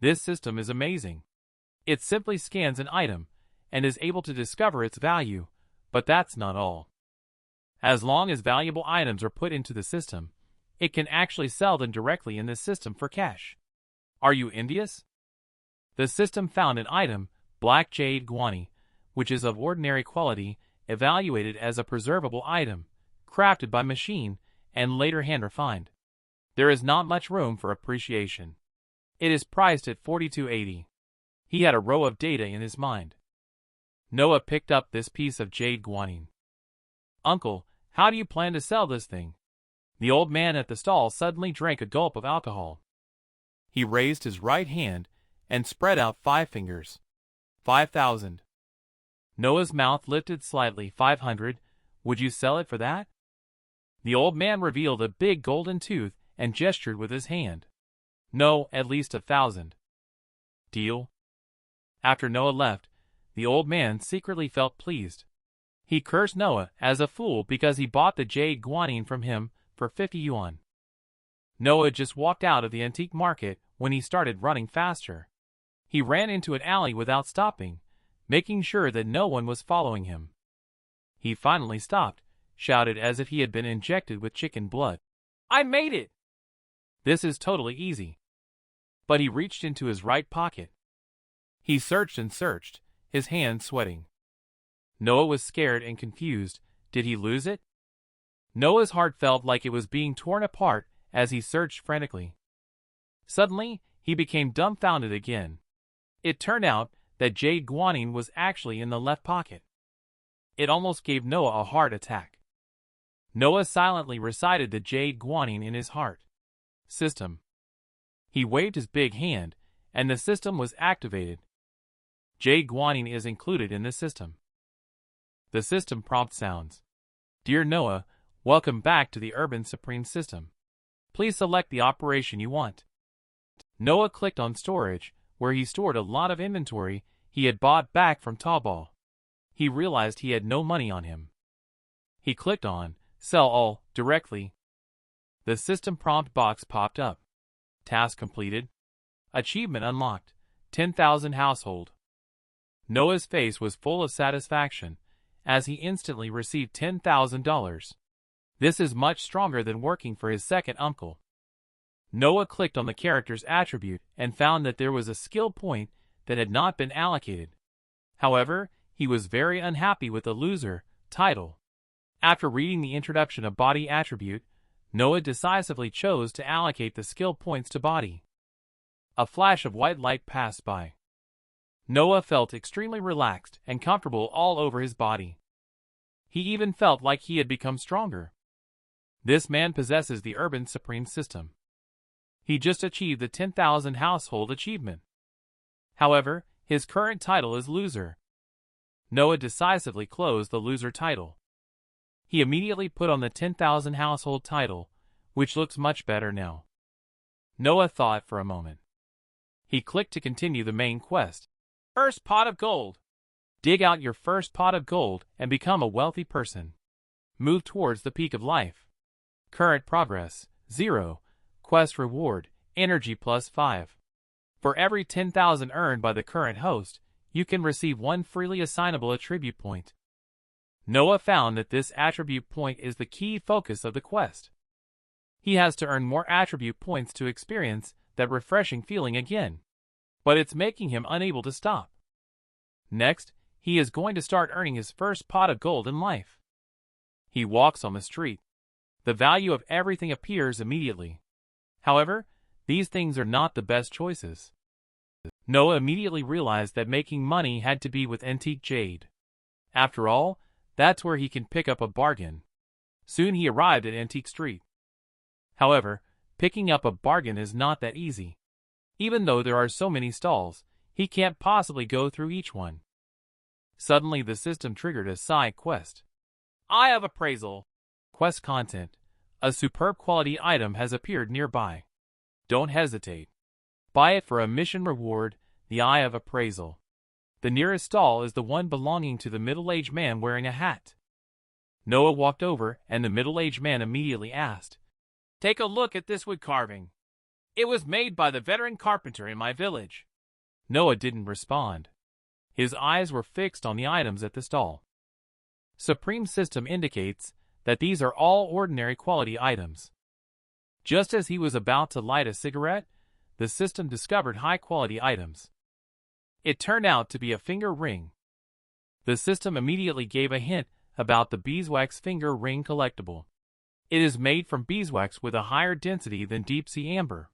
This system is amazing. It simply scans an item and is able to discover its value, but that's not all. As long as valuable items are put into the system, it can actually sell them directly in this system for cash. Are you envious? The system found an item, black jade guani, which is of ordinary quality, evaluated as a preservable item, crafted by machine, and later hand-refined. There is not much room for appreciation. It is priced at $42.80. He had a row of data in his mind. Noah picked up this piece of jade guanine. Uncle, how do you plan to sell this thing? The old man at the stall suddenly drank a gulp of alcohol. He raised his right hand and spread out 5 fingers. 5,000. Noah's mouth lifted slightly. 500. Would you sell it for that? The old man revealed a big golden tooth and gestured with his hand. No, at least 1,000. Deal? After Noah left, the old man secretly felt pleased. He cursed Noah as a fool because he bought the jade guanine from him for 50 yuan. Noah just walked out of the antique market when he started running faster. He ran into an alley without stopping, making sure that no one was following him. He finally stopped, shouted as if he had been injected with chicken blood. I made it! This is totally easy. But he reached into his right pocket. He searched and searched, his hands sweating. Noah was scared and confused. Did he lose it? Noah's heart felt like it was being torn apart as he searched frantically. Suddenly, he became dumbfounded again. It turned out that jade guanine was actually in the left pocket. It almost gave Noah a heart attack. Noah silently recited the jade guanine in his heart. System. He waved his big hand, and the system was activated. Jade guanine is included in the system. The system prompt sounds. Dear Noah, welcome back to the Urban Supreme system. Please select the operation you want. Noah clicked on storage, where he stored a lot of inventory he had bought back from Taobao. He realized he had no money on him. He clicked on Sell All directly. The system prompt box popped up. Task completed. Achievement unlocked. 10,000 household. Noah's face was full of satisfaction, as he instantly received $10,000. This is much stronger than working for his second uncle. Noah clicked on the character's attribute and found that there was a skill point that had not been allocated. However, he was very unhappy with the loser title. After reading the introduction of body attribute, Noah decisively chose to allocate the skill points to body. A flash of white light passed by. Noah felt extremely relaxed and comfortable all over his body. He even felt like he had become stronger. This man possesses the Urban Supreme system. He just achieved the 10,000 household achievement. However, his current title is loser. Noah decisively closed the loser title. He immediately put on the 10,000 household title, which looks much better now. Noah thought for a moment. He clicked to continue the main quest. First pot of gold. Dig out your first pot of gold and become a wealthy person. Move towards the peak of life. Current progress, 0. Quest reward, energy plus 5. For every 10,000 earned by the current host, you can receive 1 freely assignable attribute point. Noah found that this attribute point is the key focus of the quest. He has to earn more attribute points to experience that refreshing feeling again. But it's making him unable to stop. Next, he is going to start earning his first pot of gold in life. He walks on the street. The value of everything appears immediately. However, these things are not the best choices. Noah immediately realized that making money had to be with antique jade. After all, that's where he can pick up a bargain. Soon he arrived at Antique Street. However, picking up a bargain is not that easy. Even though there are so many stalls, he can't possibly go through each one. Suddenly the system triggered a side quest. Eye of Appraisal. Quest content. A superb quality item has appeared nearby. Don't hesitate. Buy it for a mission reward, the Eye of Appraisal. The nearest stall is the one belonging to the middle-aged man wearing a hat. Noah walked over and the middle-aged man immediately asked, Take a look at this wood carving. It was made by the veteran carpenter in my village. Noah didn't respond. His eyes were fixed on the items at the stall. Supreme System indicates that these are all ordinary quality items. Just as he was about to light a cigarette, the system discovered high-quality items. It turned out to be a finger ring. The system immediately gave a hint about the beeswax finger ring collectible. It is made from beeswax with a higher density than deep-sea amber.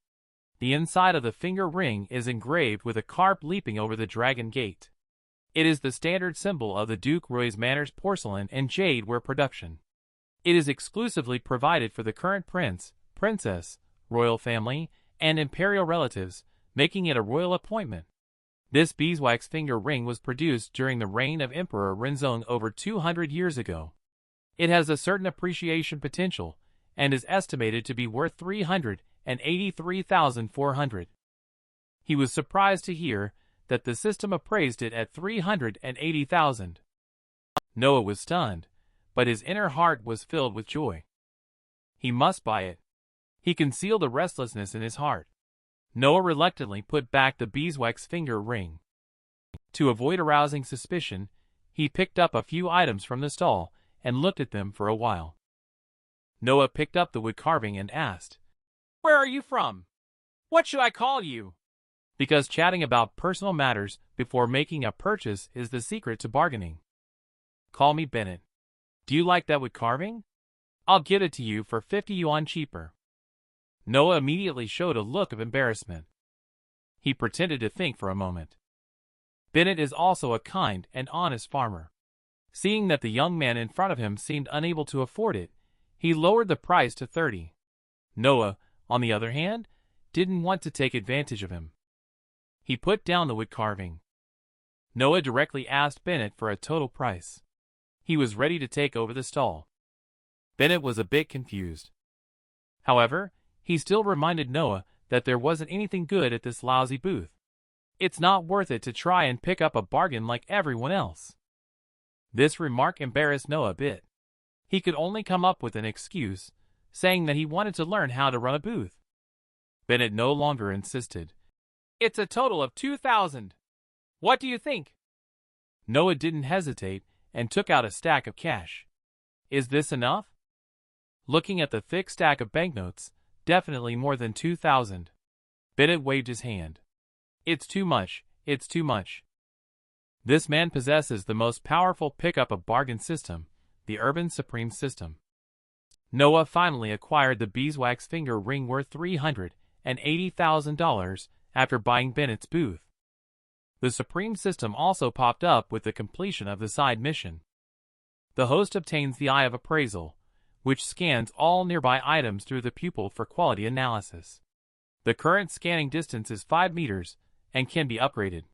The inside of the finger ring is engraved with a carp leaping over the dragon gate. It is the standard symbol of the Duke Roy's Manners porcelain and jade ware production. It is exclusively provided for the current prince, princess, royal family, and imperial relatives, making it a royal appointment. This beeswax finger ring was produced during the reign of Emperor Renzong over 200 years ago. It has a certain appreciation potential and is estimated to be worth 383,400. He was surprised to hear that the system appraised it at 380,000. Noah was stunned, but his inner heart was filled with joy. He must buy it. He concealed the restlessness in his heart. Noah reluctantly put back the beeswax finger ring. To avoid arousing suspicion, he picked up a few items from the stall and looked at them for a while. Noah picked up the wood carving and asked, "Where are you from? What should I call you?" Because chatting about personal matters before making a purchase is the secret to bargaining. "Call me Bennett. Do you like that wood carving? I'll give it to you for 50 yuan cheaper." Noah immediately showed a look of embarrassment. He pretended to think for a moment. Bennett is also a kind and honest farmer. Seeing that the young man in front of him seemed unable to afford it, he lowered the price to 30. Noah, on the other hand, didn't want to take advantage of him. He put down the wood carving. Noah directly asked Bennett for a total price. He was ready to take over the stall. Bennett was a bit confused. However, he still reminded Noah that there wasn't anything good at this lousy booth. It's not worth it to try and pick up a bargain like everyone else. This remark embarrassed Noah a bit. He could only come up with an excuse, saying that he wanted to learn how to run a booth. Bennett no longer insisted. "It's a total of 2,000. What do you think?" Noah didn't hesitate and took out a stack of cash. "Is this enough?" Looking at the thick stack of banknotes, definitely more than 2,000. Bennett waved his hand. "It's too much, it's too much." This man possesses the most powerful pickup of bargain system, the Urban Supreme System. Noah finally acquired the beeswax finger ring worth $380,000 after buying Bennett's booth. The Supreme System also popped up with the completion of the side mission. The host obtains the Eye of Appraisal, which scans all nearby items through the pupil for quality analysis. The current scanning distance is 5 meters and can be upgraded.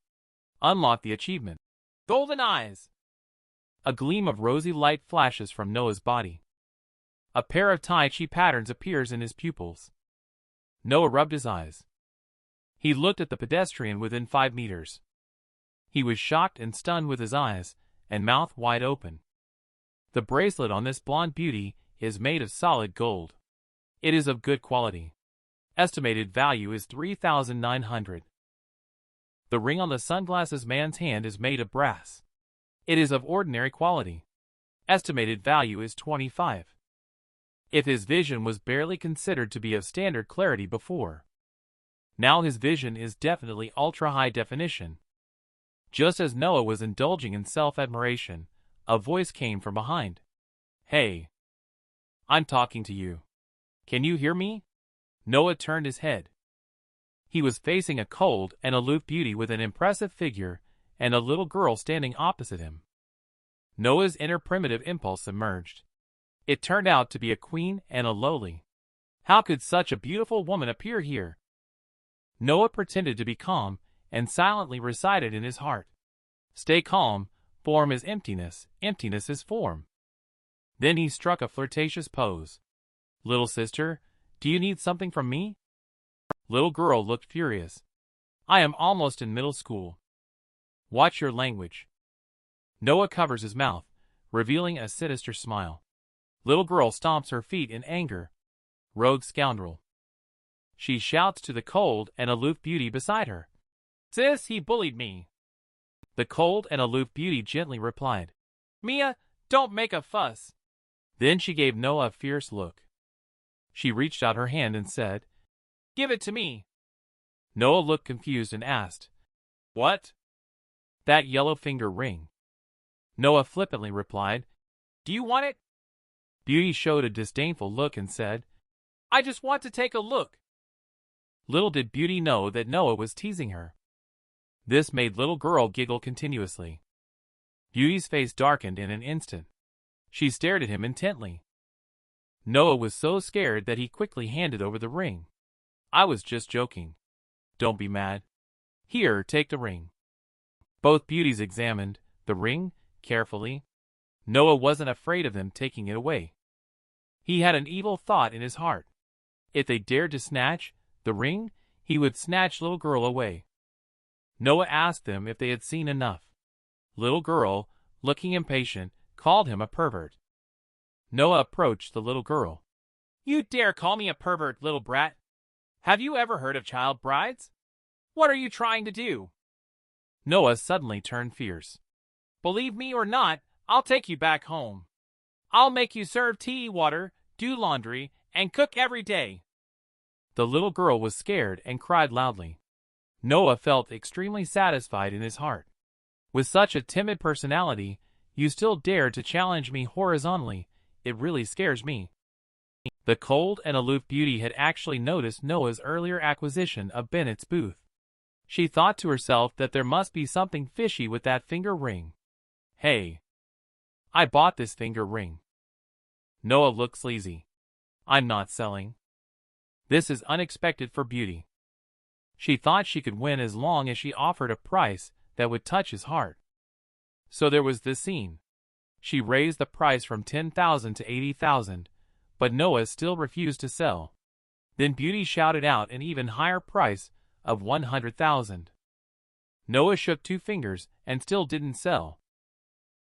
Unlock the achievement. Golden Eyes. A gleam of rosy light flashes from Noah's body. A pair of Tai Chi patterns appears in his pupils. Noah rubbed his eyes. He looked at the pedestrian within 5 meters. He was shocked and stunned with his eyes and mouth wide open. The bracelet on this blonde beauty is made of solid gold. It is of good quality. Estimated value is 3,900. The ring on the sunglasses man's hand is made of brass. It is of ordinary quality. Estimated value is 25. If his vision was barely considered to be of standard clarity before, now his vision is definitely ultra-high definition. Just as Noah was indulging in self-admiration, a voice came from behind. "Hey. I'm talking to you. Can you hear me?" Noah turned his head. He was facing a cold and aloof beauty with an impressive figure and a little girl standing opposite him. Noah's inner primitive impulse emerged. It turned out to be a queen and a lowly. How could such a beautiful woman appear here? Noah pretended to be calm and silently recited in his heart, "Stay calm, form is emptiness, emptiness is form." Then he struck a flirtatious pose. "Little sister, do you need something from me?" Little girl looked furious. "I am almost in middle school. Watch your language." Noah covers his mouth, revealing a sinister smile. Little girl stomps her feet in anger. "Rogue scoundrel." she shouts to the cold and aloof beauty beside her. Sis, he bullied me. The cold and aloof beauty gently replied, Mia, don't make a fuss. Then she gave Noah a fierce look. She reached out her hand and said, Give it to me. Noah looked confused and asked, What? That yellow finger ring. Noah flippantly replied, Do you want it? Beauty showed a disdainful look and said, I just want to take a look. Little did Beauty know that Noah was teasing her. This made little girl giggle continuously. Beauty's face darkened in an instant. She stared at him intently. Noah was so scared that he quickly handed over the ring. I was just joking. Don't be mad. Here, take the ring. Both beauties examined the ring carefully. Noah wasn't afraid of them taking it away. He had an evil thought in his heart. If they dared to snatch the ring, he would snatch little girl away. Noah asked them if they had seen enough. Little girl, looking impatient, called him a pervert. Noah approached the little girl. You dare call me a pervert, little brat? Have you ever heard of child brides? What are you trying to do? Noah suddenly turned fierce. Believe me or not, I'll take you back home. I'll make you serve tea, water, do laundry, and cook every day. The little girl was scared and cried loudly. Noah felt extremely satisfied in his heart. With such a timid personality, you still dare to challenge me horizontally. It really scares me. The cold and aloof beauty had actually noticed Noah's earlier acquisition of Bennett's booth. She thought to herself that there must be something fishy with that finger ring. Hey, I bought this finger ring. Noah looked sleazy. I'm not selling. This is unexpected for Beauty. She thought she could win as long as she offered a price that would touch his heart. So there was this scene. She raised the price from 10,000 to 80,000, but Noah still refused to sell. Then Beauty shouted out an even higher price of 100,000. Noah shook two fingers and still didn't sell.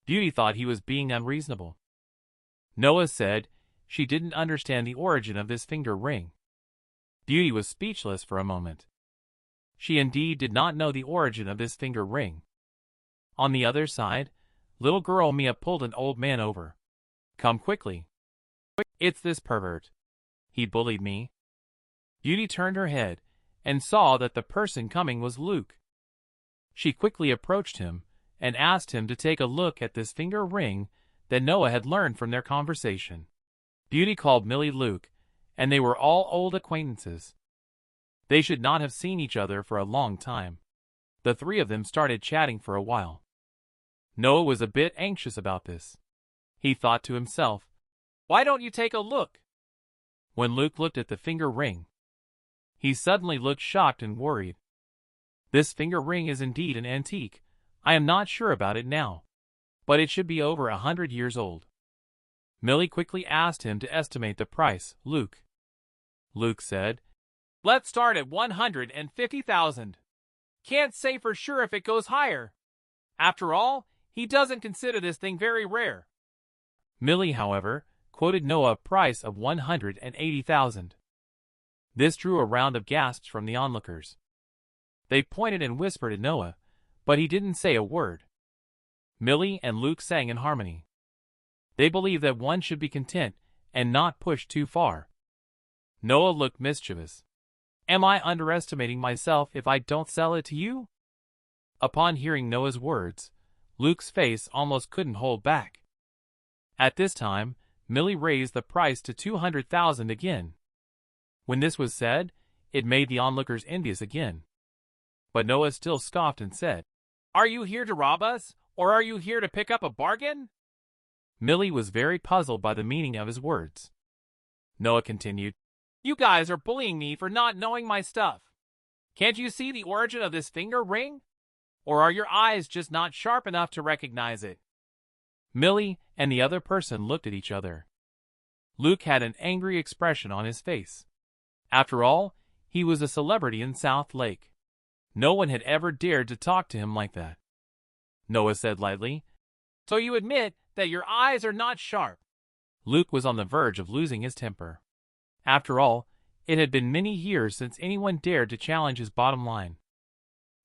Beauty thought he was being unreasonable. Noah said she didn't understand the origin of this finger ring. Beauty was speechless for a moment. She indeed did not know the origin of this finger ring. On the other side, little girl Mia pulled an old man over. Come quickly. It's this pervert. He bullied me. Beauty turned her head and saw that the person coming was Luke. She quickly approached him and asked him to take a look at this finger ring that Noah had learned from their conversation. Beauty called Millie Luke, and they were all old acquaintances. They should not have seen each other for a long time. The three of them started chatting for a while. Noah was a bit anxious about this. He thought to himself, why don't you take a look? When Luke looked at the finger ring, he suddenly looked shocked and worried. This finger ring is indeed an antique. I am not sure about it now, but it should be over 100 years old. Millie quickly asked him to estimate the price. Luke said, let's start at 150,000. Can't say for sure if it goes higher. After all, he doesn't consider this thing very rare. Millie, however, quoted Noah a price of 180,000. This drew a round of gasps from the onlookers. They pointed and whispered at Noah, but he didn't say a word. Millie and Luke sang in harmony. They believed that one should be content and not push too far. Noah looked mischievous. Am I underestimating myself if I don't sell it to you? Upon hearing Noah's words, Luke's face almost couldn't hold back. At this time, Millie raised the price to 200,000 again. When this was said, it made the onlookers envious again. But Noah still scoffed and said, are you here to rob us, or are you here to pick up a bargain? Millie was very puzzled by the meaning of his words. Noah continued, you guys are bullying me for not knowing my stuff. Can't you see the origin of this finger ring? Or are your eyes just not sharp enough to recognize it? Millie and the other person looked at each other. Luke had an angry expression on his face. After all, he was a celebrity in South Lake. No one had ever dared to talk to him like that. Noah said lightly, so you admit that your eyes are not sharp? Luke was on the verge of losing his temper. After all, It had been many years since anyone dared to challenge his bottom line.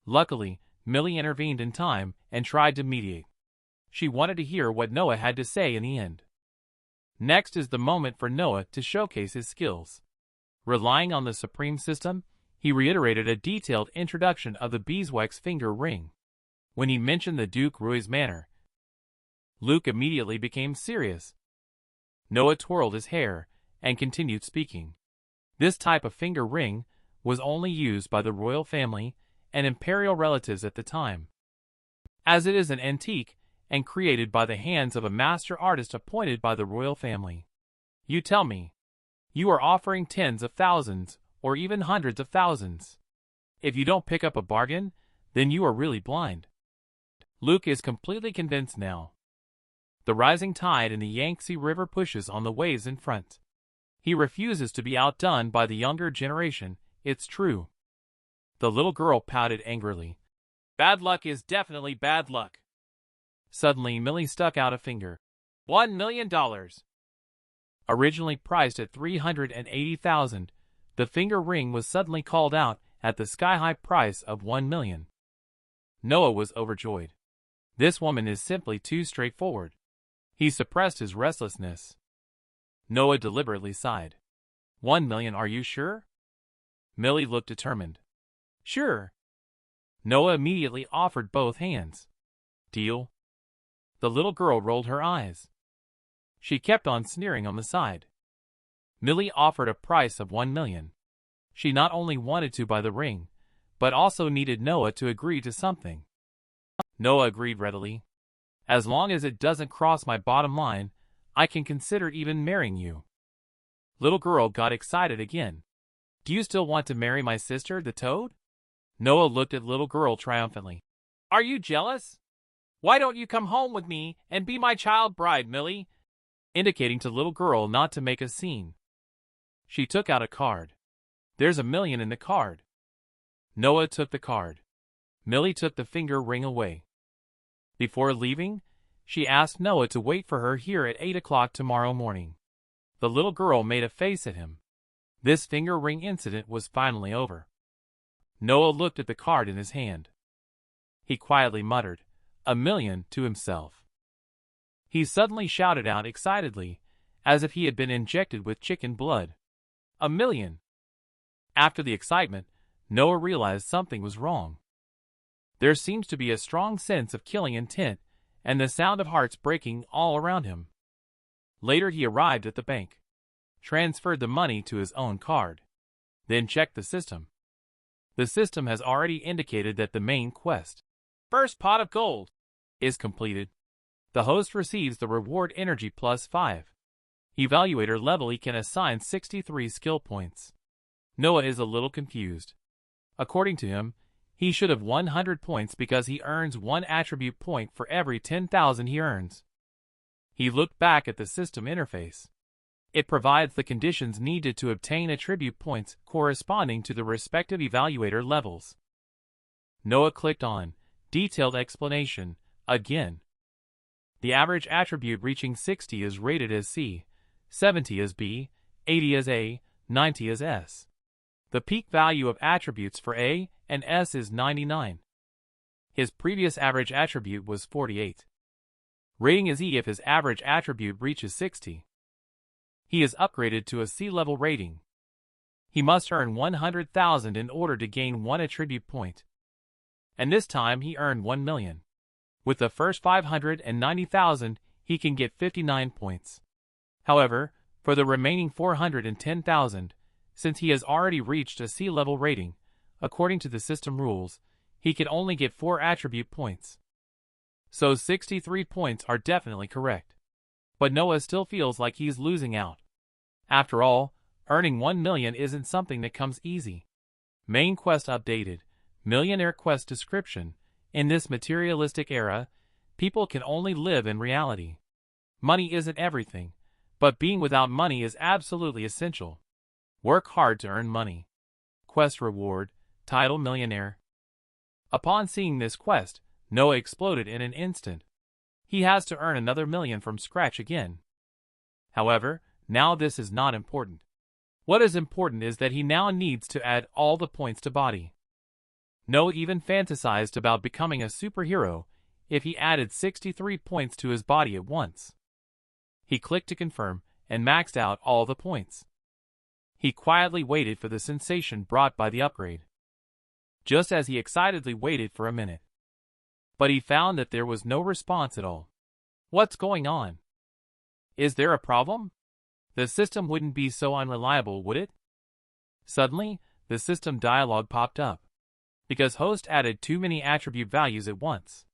Luckily, Millie intervened in time and tried to mediate. She wanted to hear what Noah had to say in the end. Next is the moment for Noah to showcase his skills. Relying on the Supreme System, he reiterated a detailed introduction of the beeswax finger ring. When he mentioned the Duke Rui's manor, Luke immediately became serious. Noah twirled his hair and continued speaking. This type of finger ring was only used by the royal family and imperial relatives at the time, as it is an antique and created by the hands of a master artist appointed by the royal family. You tell me, you are offering tens of thousands or even hundreds of thousands. If you don't pick up a bargain, then you are really blind. Luke is completely convinced now. The rising tide in the Yangtze River pushes on the waves in front. He refuses to be outdone by the younger generation, it's true. The little girl pouted angrily. Bad luck is definitely bad luck. Suddenly Millie stuck out a finger. $1 million. Originally priced at $380,000, the finger ring was suddenly called out at the sky-high price of $1 million. Noah was overjoyed. This woman is simply too straightforward. He suppressed his restlessness. Noah deliberately sighed. $1 million, are you sure? Millie looked determined. Sure. Noah immediately offered both hands. Deal? The little girl rolled her eyes. She kept on sneering on the side. Millie offered a price of $1 million. She not only wanted to buy the ring, but also needed Noah to agree to something. Noah agreed readily. As long as it doesn't cross my bottom line, I can consider even marrying you. Little girl got excited again. Do you still want to marry my sister, the toad? Noah looked at little girl triumphantly. Are you jealous? Why don't you come home with me and be my child bride, Millie? Indicating to little girl not to make a scene. She took out a card. There's $1 million in the card. Noah took the card. Millie took the finger ring away. Before leaving, she asked Noah to wait for her here at 8 o'clock tomorrow morning. The little girl made a face at him. This finger ring incident was finally over. Noah looked at the card in his hand. He quietly muttered, $1 million, to himself. He suddenly shouted out excitedly, as if he had been injected with chicken blood. $1 million! After the excitement, Noah realized something was wrong. There seems to be a strong sense of killing intent, and the sound of hearts breaking all around him. Later he arrived at the bank, transferred the money to his own card, then checked the system. The system has already indicated that the main quest, First Pot of Gold, is completed. The host receives the reward energy plus 5. Evaluator level he can assign 63 skill points. Noah is a little confused. According to him, he should have 100 points because he earns 1 attribute point for every 10,000 he earns. He looked back at the system interface. It provides the conditions needed to obtain attribute points corresponding to the respective evaluator levels. Noah clicked on Detailed Explanation again. The average attribute reaching 60 is rated as C, 70 as B, 80 as A, 90 as S. The peak value of attributes for A and S is 99. His previous average attribute was 48. Rating is E if his average attribute reaches 60. He is upgraded to a C-level rating. He must earn 100,000 in order to gain 1 attribute point. And this time he earned 1 million. With the first 590,000, he can get 59 points. However, for the remaining 410,000, since he has already reached a C-level rating, according to the system rules, he can only get 4 attribute points. So 63 points are definitely correct. But Noah still feels like he's losing out. After all, earning 1 million isn't something that comes easy. Main quest updated. Millionaire quest description. In this materialistic era, people can only live in reality. Money isn't everything, but being without money is absolutely essential. Work hard to earn money. Quest reward, title Millionaire. Upon seeing this quest, Noah exploded in an instant. He has to earn another million from scratch again. However, now this is not important. What is important is that he now needs to add all the points to body. Noah even fantasized about becoming a superhero if he added 63 points to his body at once. He clicked to confirm and maxed out all the points. He quietly waited for the sensation brought by the upgrade. Just as he excitedly waited for a minute. But he found that there was no response at all. What's going on? Is there a problem? The system wouldn't be so unreliable, would it? Suddenly, the system dialog popped up. Because host added too many attribute values at once.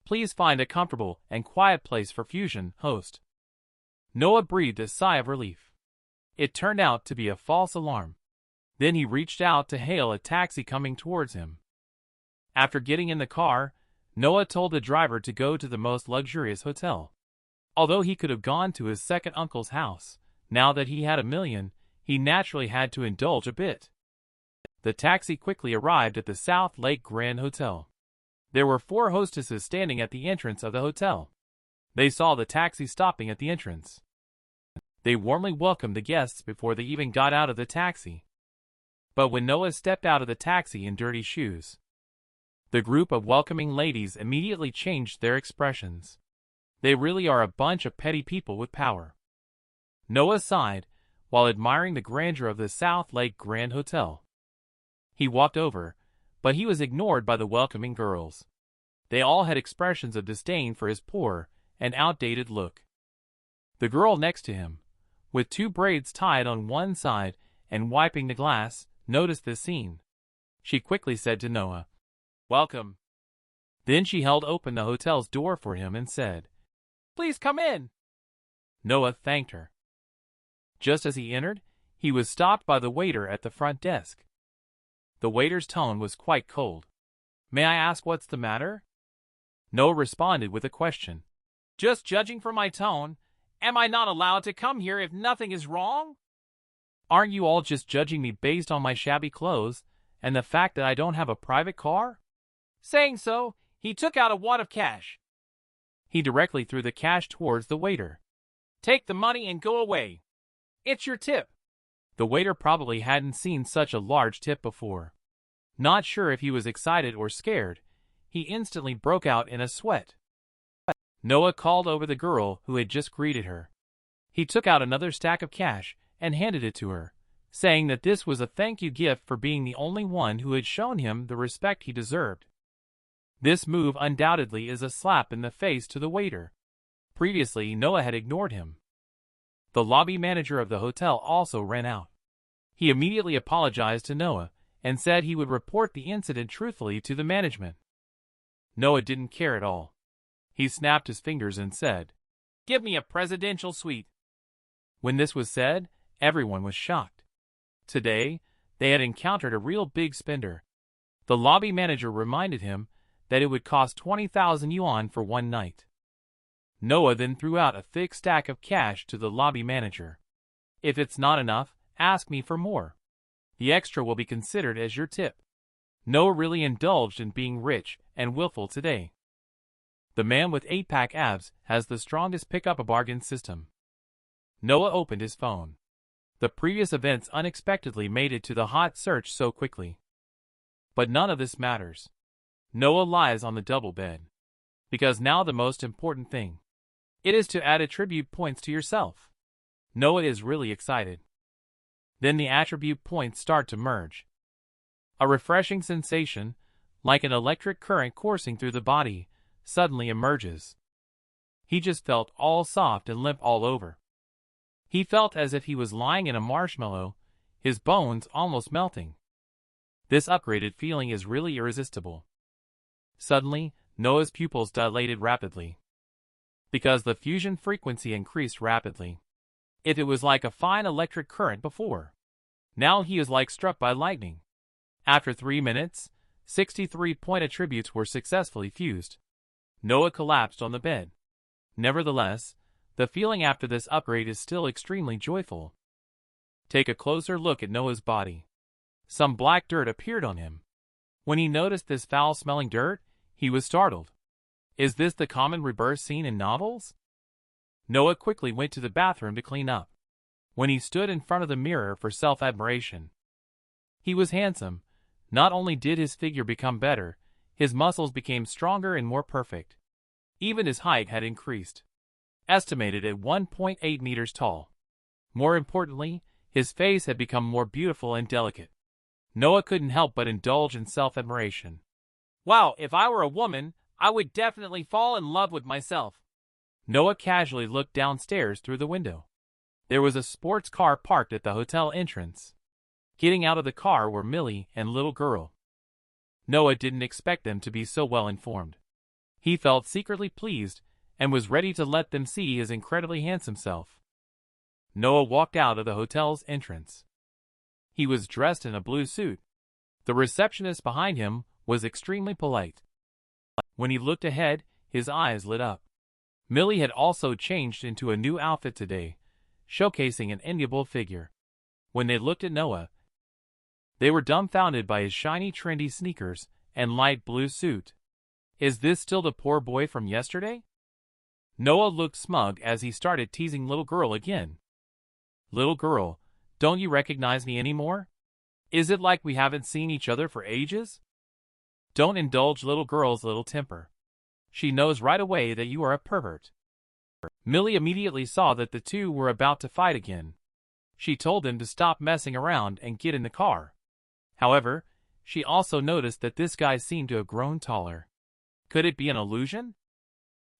Please find a comfortable and quiet place for fusion, host. Noah breathed a sigh of relief. It turned out to be a false alarm. Then he reached out to hail a taxi coming towards him. After getting in the car, Noah told the driver to go to the most luxurious hotel. Although he could have gone to his second uncle's house, now that he had $1 million, he naturally had to indulge a bit. The taxi quickly arrived at the South Lake Grand Hotel. There were 4 hostesses standing at the entrance of the hotel. They saw the taxi stopping at the entrance. They warmly welcomed the guests before they even got out of the taxi. But when Noah stepped out of the taxi in dirty shoes, the group of welcoming ladies immediately changed their expressions. They really are a bunch of petty people with power. Noah sighed while admiring the grandeur of the South Lake Grand Hotel. He walked over, but he was ignored by the welcoming girls. They all had expressions of disdain for his poor and outdated look. The girl next to him, with 2 braids tied on one side and wiping the glass, noticed this scene. She quickly said to Noah, "Welcome." Then she held open the hotel's door for him and said, "Please come in." Noah thanked her. Just as he entered, he was stopped by the waiter at the front desk. The waiter's tone was quite cold. "May I ask what's the matter?" Noah responded with a question. "Just judging from my tone, am I not allowed to come here if nothing is wrong?" "Aren't you all just judging me based on my shabby clothes and the fact that I don't have a private car?" Saying so, he took out a wad of cash. He directly threw the cash towards the waiter. "Take the money and go away. It's your tip." The waiter probably hadn't seen such a large tip before. Not sure if he was excited or scared, he instantly broke out in a sweat. Noah called over the girl who had just greeted her. He took out another stack of cash and handed it to her, saying that this was a thank you gift for being the only one who had shown him the respect he deserved. This move undoubtedly is a slap in the face to the waiter. Previously, Noah had ignored him. The lobby manager of the hotel also ran out. He immediately apologized to Noah and said he would report the incident truthfully to the management. Noah didn't care at all. He snapped his fingers and said, "Give me a presidential suite." When this was said, everyone was shocked. Today, they had encountered a real big spender. The lobby manager reminded him that it would cost 20,000 yuan for one night. Noah then threw out a thick stack of cash to the lobby manager. "If it's not enough, ask me for more. The extra will be considered as your tip." Noah really indulged in being rich and willful today. The man with 8-pack abs has the strongest pick-up-a-bargain system. Noah opened his phone. The previous events unexpectedly made it to the hot search so quickly. But none of this matters. Noah lies on the double bed. Because now the most important thing. It is to add attribute points to yourself. Noah is really excited. Then the attribute points start to merge. A refreshing sensation, like an electric current coursing through the body, suddenly emerges. He just felt all soft and limp all over. He felt as if he was lying in a marshmallow, his bones almost melting. This upgraded feeling is really irresistible. Suddenly, Noah's pupils dilated rapidly. Because the fusion frequency increased rapidly. If it was like a fine electric current before, now he is like struck by lightning. After 3 minutes, 63 point attributes were successfully fused. Noah collapsed on the bed. Nevertheless, the feeling after this upgrade is still extremely joyful. Take a closer look at Noah's body. Some black dirt appeared on him. When he noticed this foul-smelling dirt, he was startled. Is this the common rebirth seen in novels? Noah quickly went to the bathroom to clean up. when he stood in front of the mirror for self-admiration. He was handsome. Not only did his figure become better, his muscles became stronger and more perfect. Even his height had increased, estimated at 1.8 meters tall. More importantly, his face had become more beautiful and delicate. Noah couldn't help but indulge in self-admiration. Wow, if I were a woman, I would definitely fall in love with myself. Noah casually looked downstairs through the window. There was a sports car parked at the hotel entrance. Getting out of the car were Millie and little girl. Noah didn't expect them to be so well informed. He felt secretly pleased and was ready to let them see his incredibly handsome self. Noah walked out of the hotel's entrance. He was dressed in a blue suit. The receptionist behind him was extremely polite. When he looked ahead, his eyes lit up. Millie had also changed into a new outfit today, showcasing an enviable figure. When they looked at Noah, they were dumbfounded by his shiny, trendy sneakers and light blue suit. Is this still the poor boy from yesterday? Noah looked smug as he started teasing little girl again. Little girl, don't you recognize me anymore? Is it like we haven't seen each other for ages? Don't indulge little girl's little temper. She knows right away that you are a pervert. Millie immediately saw that the two were about to fight again. She told him to stop messing around and get in the car. However, she also noticed that this guy seemed to have grown taller. Could it be an illusion?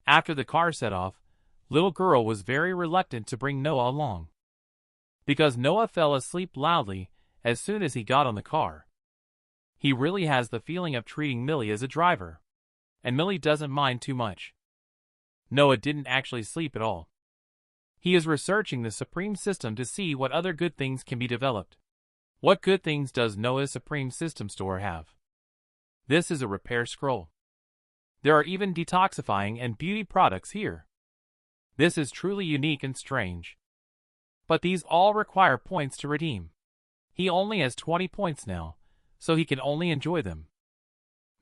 After the car set off, little girl was very reluctant to bring Noah along, because Noah fell asleep loudly as soon as he got on the car. He really has the feeling of treating Millie as a driver, and Millie doesn't mind too much. Noah didn't actually sleep at all. He is researching the Supreme System to see what other good things can be developed. What good things does Noah's Supreme System store have? This is a repair scroll. There are even detoxifying and beauty products here. This is truly unique and strange. But these all require points to redeem. He only has 20 points now, so he can only enjoy them.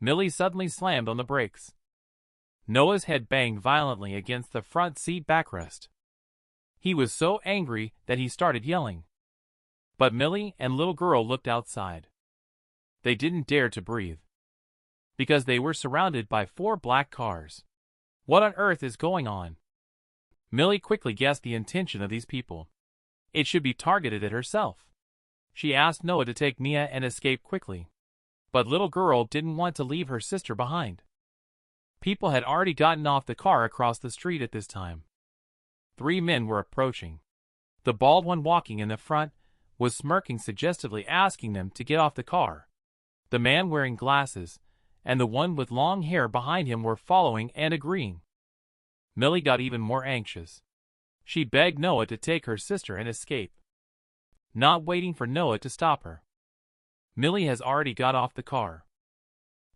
Millie suddenly slammed on the brakes. Noah's head banged violently against the front seat backrest. He was so angry that he started yelling. But Millie and little girl looked outside. They didn't dare to breathe, because they were surrounded by 4 black cars. What on earth is going on? Millie quickly guessed the intention of these people. It should be targeted at herself. She asked Noah to take Mia and escape quickly. But little girl didn't want to leave her sister behind. People had already gotten off the car across the street at this time. 3 men were approaching. The bald one walking in the front was smirking suggestively, asking them to get off the car. The man wearing glasses and the one with long hair behind him were following and agreeing. Millie got even more anxious. She begged Noah to take her sister and escape, not waiting for Noah to stop her. Millie has already got off the car.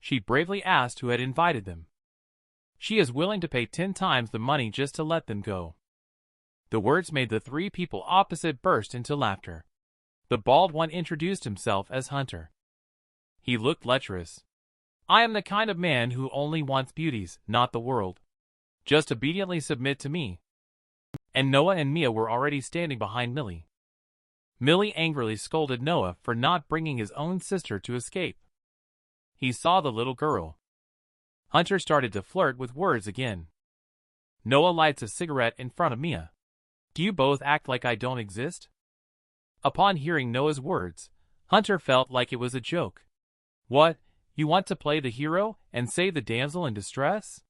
She bravely asked who had invited them. She is willing to pay 10 times the money just to let them go. The words made the 3 people opposite burst into laughter. The bald one introduced himself as Hunter. He looked lecherous. I am the kind of man who only wants beauties, not the world. Just obediently submit to me. And Noah and Mia were already standing behind Millie. Millie angrily scolded Noah for not bringing his own sister to escape. He saw the little girl. Hunter started to flirt with words again. Noah lights a cigarette in front of Mia. Do you both act like I don't exist? Upon hearing Noah's words, Hunter felt like it was a joke. What, you want to play the hero and save the damsel in distress?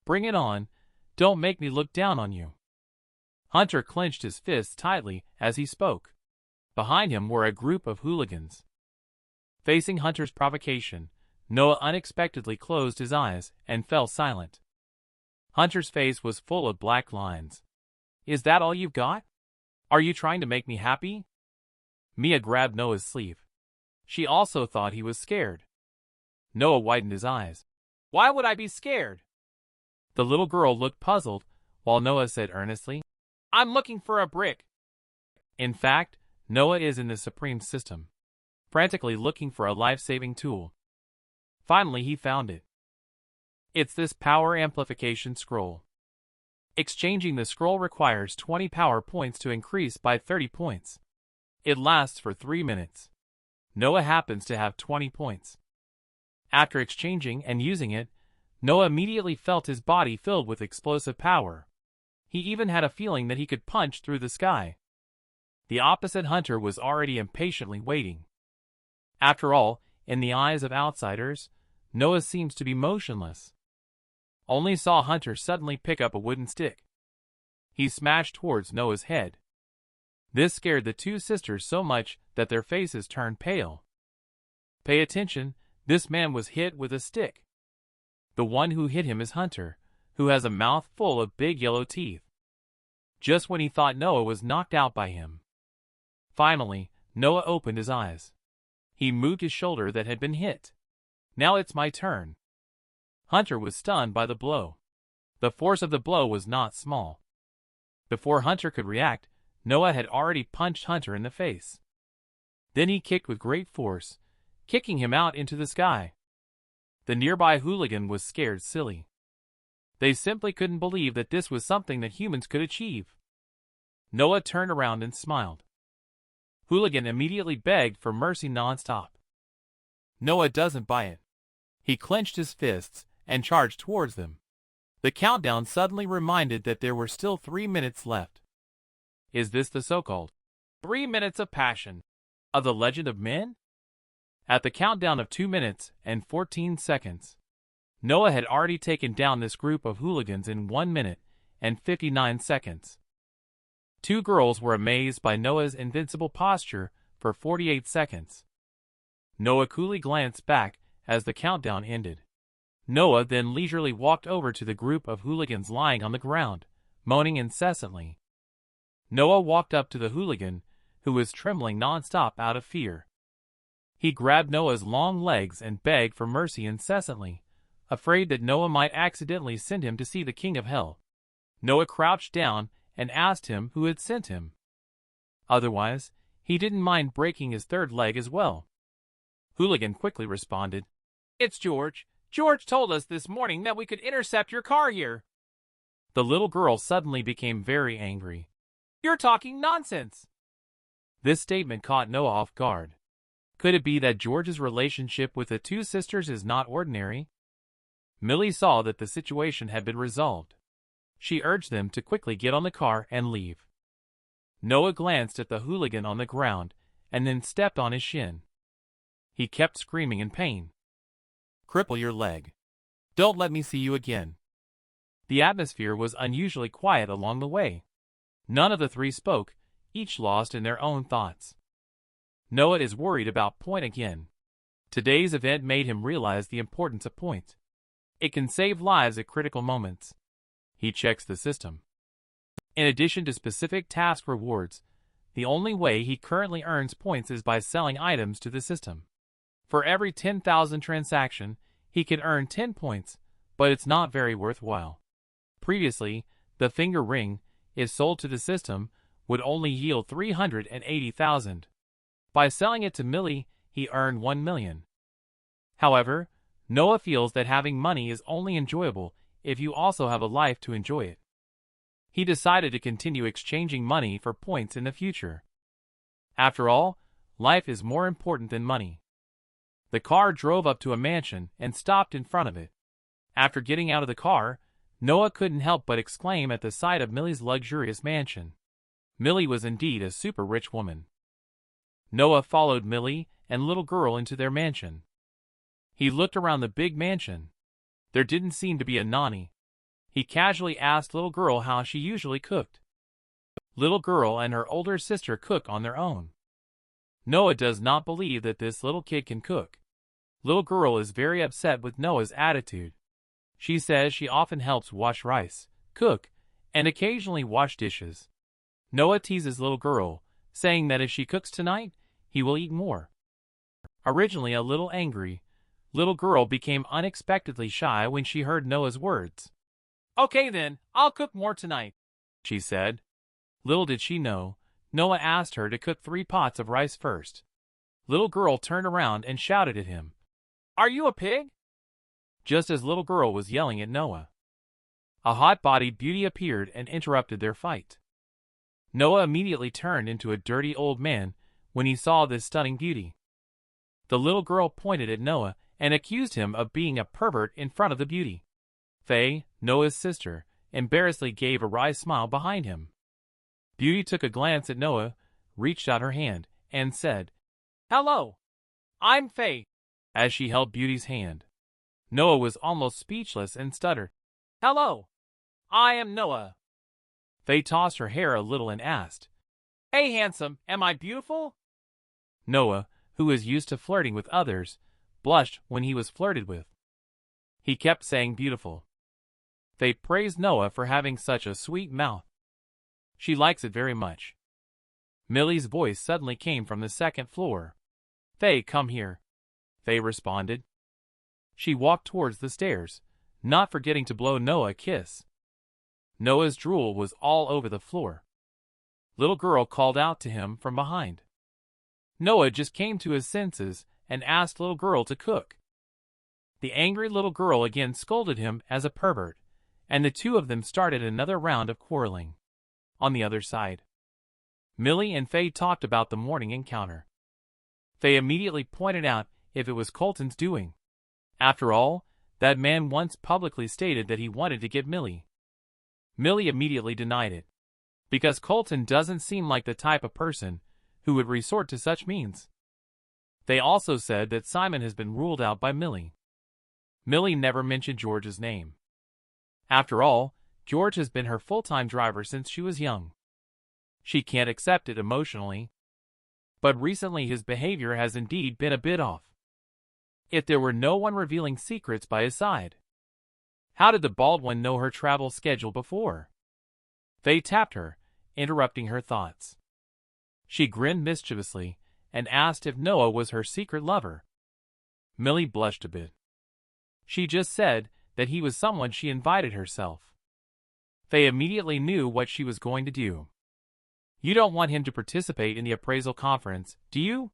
Bring it on, don't make me look down on you. Hunter clenched his fists tightly as he spoke. Behind him were a group of hooligans. Facing Hunter's provocation, Noah unexpectedly closed his eyes and fell silent. Hunter's face was full of black lines. Is that all you've got? Are you trying to make me happy? Mia grabbed Noah's sleeve. She also thought he was scared. Noah widened his eyes. Why would I be scared? The little girl looked puzzled, while Noah said earnestly, I'm looking for a brick. In fact, Noah is in the Supreme System, frantically looking for a life-saving tool. Finally, he found it. It's this power amplification scroll. Exchanging the scroll requires 20 power points to increase by 30 points. It lasts for 3 minutes. Noah happens to have 20 points. After exchanging and using it, Noah immediately felt his body filled with explosive power. He even had a feeling that he could punch through the sky. The opposite hunter was already impatiently waiting. After all, in the eyes of outsiders, Noah seems to be motionless. Only saw Hunter suddenly pick up a wooden stick. He smashed towards Noah's head. This scared the two sisters so much that their faces turned pale. Pay attention, this man was hit with a stick. The one who hit him is Hunter, who has a mouth full of big yellow teeth. Just when he thought Noah was knocked out by him. Finally, Noah opened his eyes. He moved his shoulder that had been hit. Now it's my turn. Hunter was stunned by the blow. The force of the blow was not small. Before Hunter could react, Noah had already punched Hunter in the face. Then he kicked with great force, kicking him out into the sky. The nearby hooligan was scared silly. They simply couldn't believe that this was something that humans could achieve. Noah turned around and smiled. Hooligan immediately begged for mercy nonstop. Noah doesn't buy it. He clenched his fists and charged towards them. The countdown suddenly reminded that there were still 3 minutes left. Is this the so-called 3 minutes of passion of the Legend of Men? At the countdown of 2 minutes and 14 seconds, Noah had already taken down this group of hooligans in 1 minute and 59 seconds. Two girls were amazed by Noah's invincible posture for 48 seconds. Noah coolly glanced back as the countdown ended. Noah then leisurely walked over to the group of hooligans lying on the ground, moaning incessantly. Noah walked up to the hooligan, who was trembling nonstop out of fear. He grabbed Noah's long legs and begged for mercy incessantly, afraid that Noah might accidentally send him to see the king of hell. Noah crouched down and asked him who had sent him. Otherwise, he didn't mind breaking his third leg as well. Hooligan quickly responded, "It's George. George told us this morning that we could intercept your car here." The little girl suddenly became very angry. "You're talking nonsense." This statement caught Noah off guard. Could it be that George's relationship with the two sisters is not ordinary? Millie saw that the situation had been resolved. She urged them to quickly get on the car and leave. Noah glanced at the hooligan on the ground and then stepped on his shin. He kept screaming in pain. "Cripple your leg. Don't let me see you again." The atmosphere was unusually quiet along the way. None of the three spoke, each lost in their own thoughts. Noah is worried about point again. Today's event made him realize the importance of point. It can save lives at critical moments. He checks the system. In addition to specific task rewards, the only way he currently earns points is by selling items to the system. For every 10,000 transaction, he can earn 10 points, but it's not very worthwhile. Previously, the finger ring, if sold to the system, would only yield 380,000. By selling it to Millie, he earned 1 million. However, Noah feels that having money is only enjoyable if you also have a life to enjoy it. He decided to continue exchanging money for points in the future. After all, life is more important than money. The car drove up to a mansion and stopped in front of it. After getting out of the car, Noah couldn't help but exclaim at the sight of Millie's luxurious mansion. Millie was indeed a super rich woman. Noah followed Millie and little girl into their mansion. He looked around the big mansion. There didn't seem to be a nanny. He casually asked little girl how she usually cooked. Little girl and her older sister cook on their own. Noah does not believe that this little kid can cook. Little girl is very upset with Noah's attitude. She says she often helps wash rice, cook, and occasionally wash dishes. Noah teases little girl, saying that if she cooks tonight, he will eat more. Originally a little angry, little girl became unexpectedly shy when she heard Noah's words. "Okay then, I'll cook more tonight," she said. Little did she know, Noah asked her to cook 3 pots of rice first. Little girl turned around and shouted at him, "Are you a pig?" Just as little girl was yelling at Noah. A hot-bodied beauty appeared and interrupted their fight. Noah immediately turned into a dirty old man when he saw this stunning beauty. The little girl pointed at Noah and accused him of being a pervert in front of the beauty. Faye, Noah's sister, embarrassedly gave a wry smile behind him. Beauty took a glance at Noah, reached out her hand, and said, "Hello, I'm Faye," as she held Beauty's hand. Noah was almost speechless and stuttered, "Hello, I am Noah." Faye tossed her hair a little and asked, "Hey handsome, am I beautiful?" Noah, who was used to flirting with others, blushed when he was flirted with. He kept saying beautiful. Faye praised Noah for having such a sweet mouth. She likes it very much. Millie's voice suddenly came from the second floor. "Faye, come here," Faye responded. She walked towards the stairs, not forgetting to blow Noah a kiss. Noah's drool was all over the floor. Little girl called out to him from behind. Noah just came to his senses and asked little girl to cook. The angry little girl again scolded him as a pervert, and the two of them started another round of quarreling. On the other side, Millie and Faye talked about the morning encounter. Faye immediately pointed out if it was Colton's doing. After all, that man once publicly stated that he wanted to get Millie. Millie immediately denied it, because Colton doesn't seem like the type of person who would resort to such means. They also said that Simon has been ruled out by Millie. Millie never mentioned George's name. After all, George has been her full-time driver since she was young. She can't accept it emotionally. But recently his behavior has indeed been a bit off. If there were no one revealing secrets by his side, how did the bald one know her travel schedule before? Faye tapped her, interrupting her thoughts. She grinned mischievously and asked if Noah was her secret lover. Millie blushed a bit. She just said that he was someone she invited herself. Faye immediately knew what she was going to do. "You don't want him to participate in the appraisal conference, do you?"